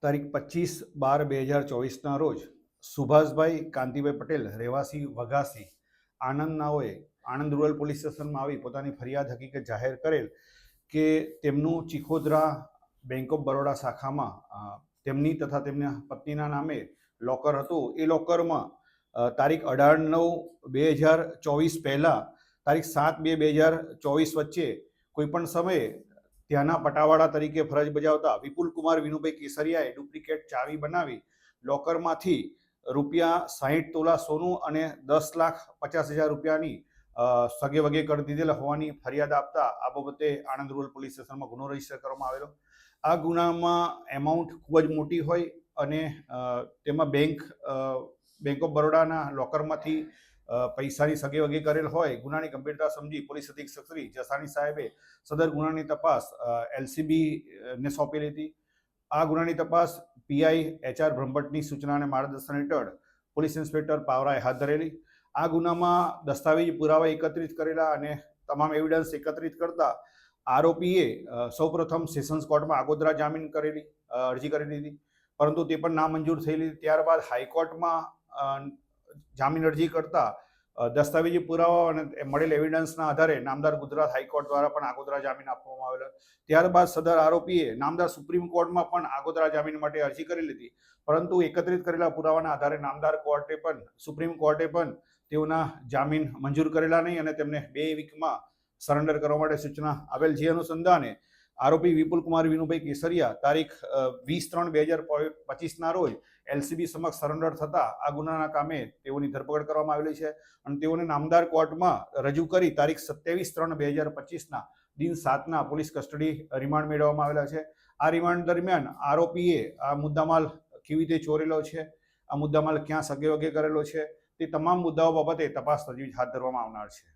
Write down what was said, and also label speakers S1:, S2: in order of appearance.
S1: તારીખ 25/12/2024ના રોજ સુભાષભાઈ કાંતિભાઈ પટેલ રહેવાસી વઘાસી આણંદ નાઓએ આણંદ રૂરલ પોલીસ સ્ટેશનમાં આવી પોતાની ફરિયાદ હકીકત જાહેર કરેલ કે તેમનું ચીખોદરા બેંક ઓફ બરોડા શાખામાં તેમની તથા તેમના પત્નીના નામે લોકર હતું. એ લોકરમાં તારીખ 18/9/2024 પહેલાં તારીખ 7/2/2024 વચ્ચે કોઈપણ સમયે ત્યાંના પટાવાળા તરીકે ફરજ બજાવતા વિપુલ કુમાર વિનુભાઈ કેસરિયાએ ડુપ્લિકેટ ચાવી બનાવી લોકરમાંથી ₹60 તોલા સોનું અને 10,50,000 રૂપિયાની સગે વગે કરી દીધેલ હોવાની ફરિયાદ આપતા આ બાબતે આણંદ રૂરલ પોલીસ સ્ટેશનમાં ગુનો રજીસ્ટર કરવામાં આવેલો. આ ગુનામાં એમાઉન્ટ ખૂબ જ મોટી હોય અને તેમાં બેંક ઓફ બરોડાના લોકરમાંથી પૈસાની સગે વગે કરેલ હોય. ગુનાની ગંભીરતા સમજી પોલીસ અધિક્ષક શ્રી જસાણી સાહેબે સદર ગુનાની તપાસ LCB ને સોંપેલી હતી. આ ગુનાની તપાસ PI HR બ્રહ્મભટ્ટની સૂચના અને માર્ગદર્શન હેઠળ પોલીસ ઇન્સ્પેક્ટર પાવરાએ હાથ ધરેલી. આ ગુનામાં દસ્તાવેજ પુરાવા એકત્રિત કરેલા અને તમામ એવિડન્સ એકત્રિત કરતા આરોપીએ સૌપ્રથમ સેશન્સ કોર્ટમાં આગોતરા જામીન અરજી કરેલી હતી, પરંતુ તે પણ નામંજૂર થયેલી. ત્યારબાદ હાઈકોર્ટમાં જામીન અરજી કરતા દસ્તાવેજી પુરાવા અને મળેલ એવિડન્સના આધારે નામદાર ગુજરાત હાઈકોર્ટ દ્વારા પણ આગોતરા જામીન આપવામાં આવેલા. ત્યારબાદ સદર આરોપીએ નામદાર સુપ્રીમ કોર્ટમાં પણ આગોતરા જામીન માટે અરજી કરેલી હતી, પરંતુ એકત્રિત કરેલા પુરાવાના આધારે નામદાર સુપ્રીમ કોર્ટે પણ તેઓના જામીન મંજૂર કરેલા નહીં અને તેમને 2 વીકમાં સરેન્ડર કરવા માટે સૂચના આવેલ. જે અનુસંધાને આરોપી વિપુલ કુમાર વિનુભાઈ કેસરિયા તારીખ 20/3/2025ના રોજ LCB સમક્ષ સરેન્ડર થતા આ ગુનાના કામે તેઓની ધરપકડ કરવામાં આવેલી છે અને તેઓને નામદાર કોર્ટમાં રજૂ કરી તારીખ 27/3/2025ના દિન 7ના પોલીસ કસ્ટડી રિમાન્ડ મેળવવામાં આવેલા છે. આ રિમાન્ડ દરમિયાન આરોપીએ આ મુદ્દામાલ કેવી રીતે ચોરેલો છે, આ મુદ્દામાલ ક્યાં સગે વગે કરેલો છે, તે તમામ મુદ્દાઓ બાબતે તપાસ તજવીજ હાથ ધરવામાં આવનાર છે.